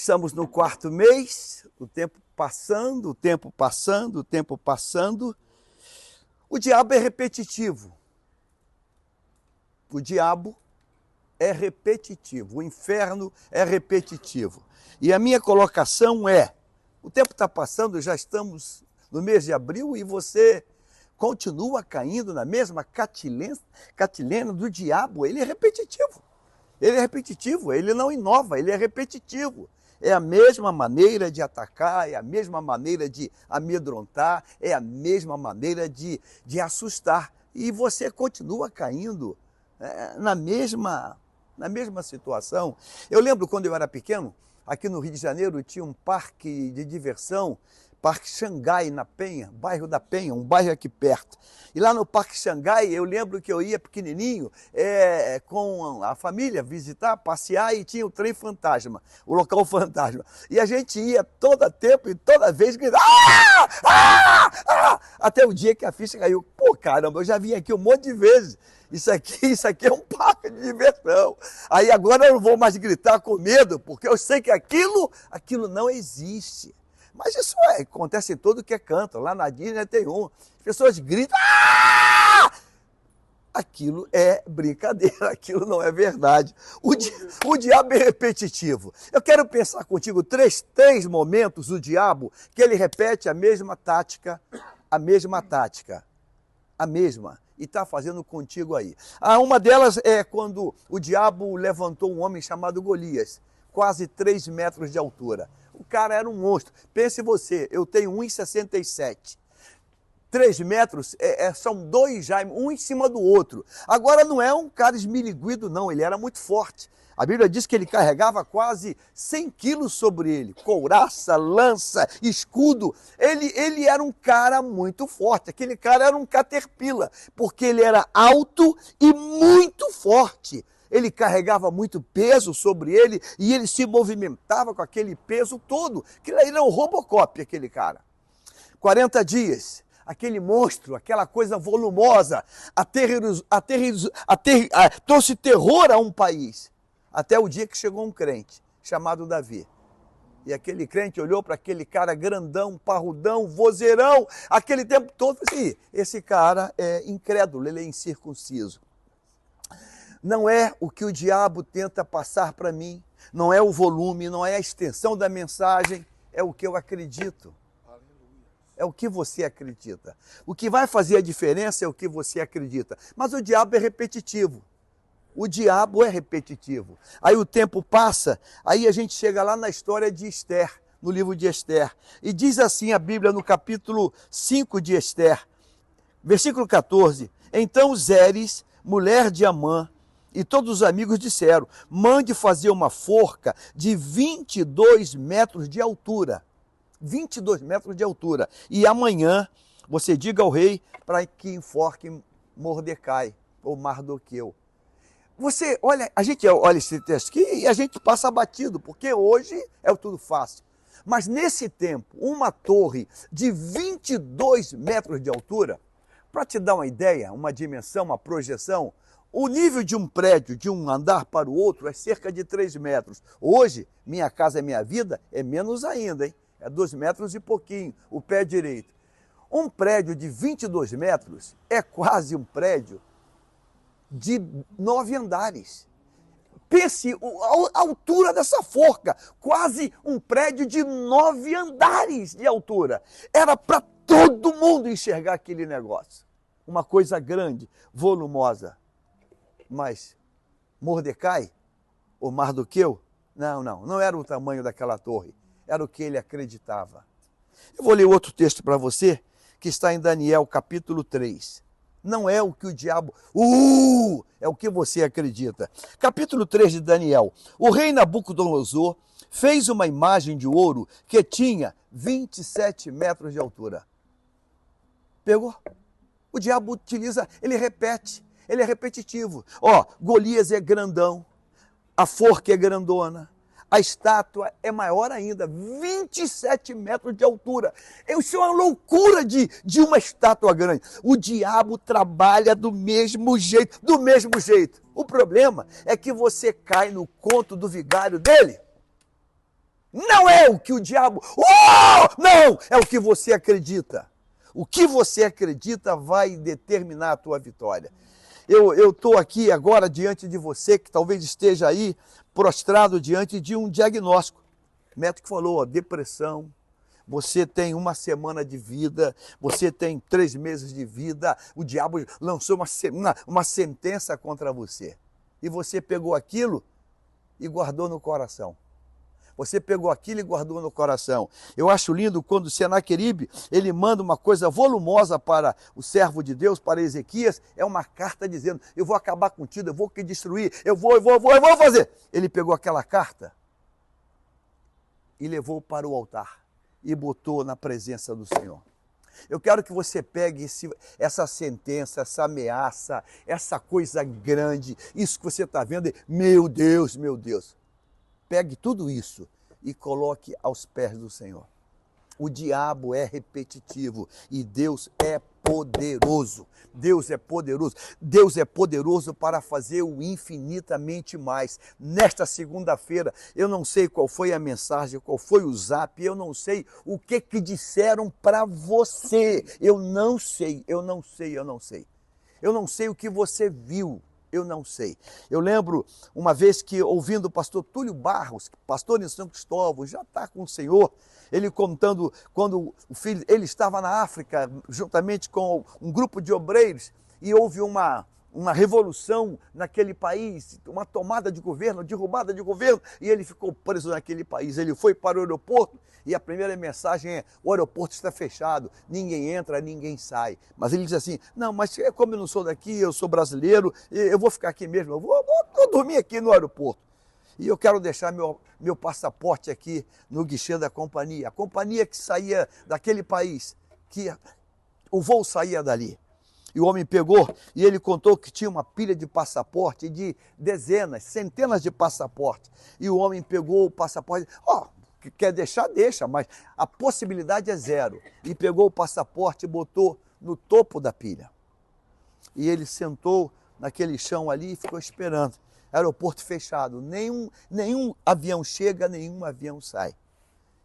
Estamos no quarto mês, o tempo passando, o tempo passando, o tempo passando. O diabo é repetitivo. O diabo é repetitivo, o inferno é repetitivo. E a minha colocação é, o tempo está passando, já estamos no mês de abril e você continua caindo na mesma catilena do diabo. Ele é repetitivo. Ele é repetitivo, ele não inova, ele é repetitivo. É a mesma maneira de atacar, é a mesma maneira de amedrontar, é a mesma maneira de assustar. E você continua caindo na mesma situação. Eu lembro quando eu era pequeno, aqui no Rio de Janeiro tinha um parque de diversão, Parque Xangai, na Penha, bairro da Penha, um bairro aqui perto. E lá no Parque Xangai, eu lembro que eu ia pequenininho com a família visitar, passear, e tinha o trem fantasma, o local fantasma. E a gente ia todo tempo e toda vez gritando, até o dia que a ficha caiu. Pô, caramba, eu já vim aqui um monte de vezes. Isso aqui é um parque de diversão. Aí agora eu não vou mais gritar com medo, porque eu sei que aquilo não existe. Mas isso acontece em todo que é canto. Lá na Disney tem as pessoas gritam, ah! Aquilo é brincadeira, aquilo não é verdade. O diabo é repetitivo. Eu quero pensar contigo três momentos do diabo que ele repete a mesma tática, e está fazendo contigo aí. Uma delas é quando o diabo levantou um homem chamado Golias, quase 3 metros de altura. O cara era um monstro. Pense você, eu tenho 1,67. 3 metros são dois já, um em cima do outro. Agora não é um cara esmiliguido, não, ele era muito forte. A Bíblia diz que ele carregava quase 100 quilos sobre ele, couraça, lança, escudo. Ele era um cara muito forte, aquele cara era um caterpillar, porque ele era alto e muito forte. Ele carregava muito peso sobre ele e ele se movimentava com aquele peso todo. Ele era um Robocop, aquele cara. 40 dias, aquele monstro, aquela coisa volumosa, trouxe terror a um país. Até o dia que chegou um crente chamado Davi. E aquele crente olhou para aquele cara grandão, parrudão, vozeirão, aquele tempo todo, e falou assim, esse cara é incrédulo, ele é incircunciso. Não é o que o diabo tenta passar para mim, não é o volume, não é a extensão da mensagem, é o que eu acredito. É o que você acredita. O que vai fazer a diferença é o que você acredita. Mas o diabo é repetitivo. O diabo é repetitivo. Aí o tempo passa, aí a gente chega lá na história de Esther, no livro de Esther. E diz assim a Bíblia no capítulo 5 de Esther, versículo 14. Então Zeres, mulher de Amã, e todos os amigos disseram, mande fazer uma forca de 22 metros de altura. 22 metros de altura. E amanhã você diga ao rei para que enforque Mordecai, ou Mardoqueu. A gente olha esse texto aqui e a gente passa batido, porque hoje é tudo fácil. Mas nesse tempo, uma torre de 22 metros de altura, para te dar uma ideia, uma dimensão, uma projeção, o nível de um prédio, de um andar para o outro, é cerca de 3 metros. Hoje, Minha Casa é Minha Vida, é menos ainda, hein? É 2 metros e pouquinho, o pé direito. Um prédio de 22 metros é quase um prédio de 9 andares. Pense a altura dessa forca, quase um prédio de 9 andares de altura. Era para todo mundo enxergar aquele negócio. Uma coisa grande, volumosa. Mas Mordecai, ou Mardoqueu, não era o tamanho daquela torre, era o que ele acreditava. Eu vou ler outro texto para você, que está em Daniel, capítulo 3. Não é o que o diabo... é o que você acredita. Capítulo 3 de Daniel. O rei Nabucodonosor fez uma imagem de ouro que tinha 27 metros de altura. Pegou? O diabo utiliza, ele repete. Ele é repetitivo. Golias é grandão, a forca é grandona, a estátua é maior ainda, 27 metros de altura. Isso é uma loucura de uma estátua grande. O diabo trabalha do mesmo jeito. O problema é que você cai no conto do vigário dele. Não é o que o diabo... Não! É o que você acredita. O que você acredita vai determinar a tua vitória. Eu estou aqui agora diante de você, que talvez esteja aí prostrado diante de um diagnóstico. O médico falou, depressão, você tem 1 semana de vida, você tem 3 meses de vida, o diabo lançou uma sentença contra você. E você pegou aquilo e guardou no coração. Você pegou aquilo e guardou no coração. Eu acho lindo quando o Senaqueribe, ele manda uma coisa volumosa para o servo de Deus, para Ezequias, é uma carta dizendo, eu vou acabar contigo, eu vou te destruir, eu vou fazer. Ele pegou aquela carta e levou para o altar e botou na presença do Senhor. Eu quero que você pegue essa sentença, essa ameaça, essa coisa grande, isso que você está vendo, meu Deus, meu Deus. Pegue tudo isso e coloque aos pés do Senhor. O diabo é repetitivo e Deus é poderoso. Deus é poderoso. Deus é poderoso para fazer o infinitamente mais. Nesta segunda-feira, eu não sei qual foi a mensagem, qual foi o zap, eu não sei o que disseram para você. Eu não sei. Eu não sei o que você viu. Eu não sei. Eu lembro uma vez que, ouvindo o pastor Túlio Barros, pastor em São Cristóvão, já está com o Senhor, ele contando quando o filho, ele estava na África, juntamente com um grupo de obreiros, e houve uma revolução naquele país, uma tomada de governo, derrubada de governo, e ele ficou preso naquele país. Ele foi para o aeroporto, e a primeira mensagem é, o aeroporto está fechado, ninguém entra, ninguém sai. Mas ele diz assim, não, mas como eu não sou daqui, eu sou brasileiro, eu vou ficar aqui mesmo, eu vou dormir aqui no aeroporto. E eu quero deixar meu passaporte aqui no guichê da companhia. A companhia que saía daquele país, que o voo saía dali. E o homem pegou e ele contou que tinha uma pilha de passaporte, de dezenas, centenas de passaportes. E o homem pegou o passaporte, quer deixar, deixa, mas a possibilidade é zero. E pegou o passaporte e botou no topo da pilha. E ele sentou naquele chão ali e ficou esperando. Aeroporto fechado, nenhum avião chega, nenhum avião sai.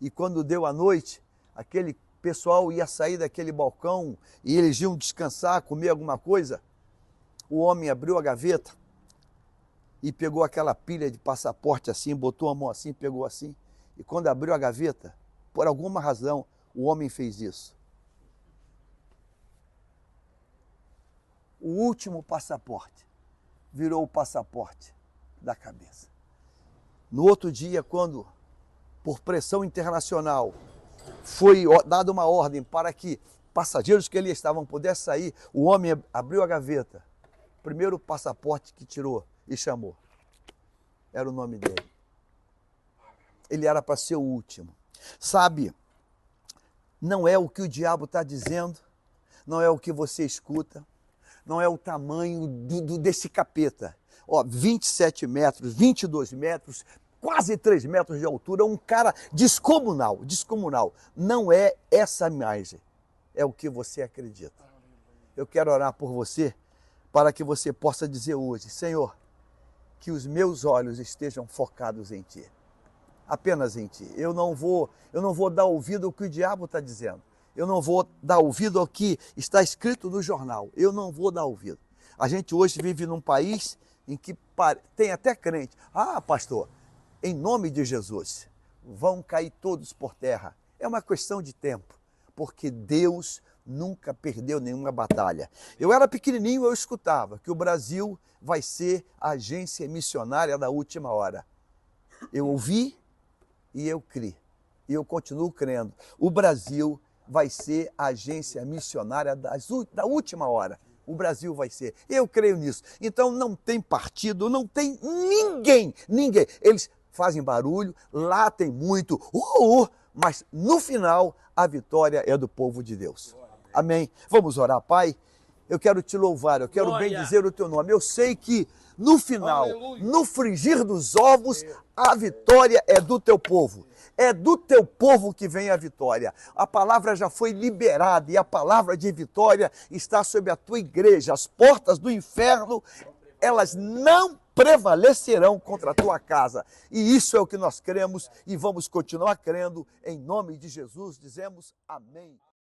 E quando deu a noite, aquele pessoal ia sair daquele balcão e eles iam descansar, comer alguma coisa. O homem abriu a gaveta e pegou aquela pilha de passaporte assim, botou a mão assim, pegou assim. E quando abriu a gaveta, por alguma razão, o homem fez isso. O último passaporte virou o passaporte da cabeça. No outro dia, quando, por pressão internacional, foi dada uma ordem para que passageiros que ali estavam pudessem sair, o homem abriu a gaveta. O primeiro passaporte que tirou e chamou. Era o nome dele. Ele era para ser o último. Sabe, não é o que o diabo está dizendo, não é o que você escuta, não é o tamanho desse capeta. 27 metros, 22 metros, quase 3 metros de altura, um cara descomunal. Não é essa imagem, é o que você acredita. Eu quero orar por você, para que você possa dizer hoje, Senhor, que os meus olhos estejam focados em Ti. Apenas em Ti. Eu não vou dar ouvido ao que o diabo está dizendo. Eu não vou dar ouvido ao que está escrito no jornal. Eu não vou dar ouvido. A gente hoje vive num país em que tem até crente. Pastor, em nome de Jesus, vão cair todos por terra. É uma questão de tempo, porque Deus nunca perdeu nenhuma batalha. Eu era pequenininho, eu escutava que o Brasil vai ser a agência missionária da última hora. Eu ouvi e eu criei. E eu continuo crendo. O Brasil vai ser a agência missionária da última hora. O Brasil vai ser. Eu creio nisso. Então não tem partido, não tem ninguém. Eles fazem barulho, lá tem muito, mas no final a vitória é do povo de Deus. Amém. Vamos orar, Pai. Eu quero te louvar, eu quero bendizer o teu nome. Eu sei que no final, no frigir dos ovos, a vitória é do teu povo. É do teu povo que vem a vitória. A palavra já foi liberada e a palavra de vitória está sobre a tua igreja. As portas do inferno, elas não prevalecerão contra a tua casa. E isso é o que nós cremos e vamos continuar crendo. Em nome de Jesus, dizemos amém.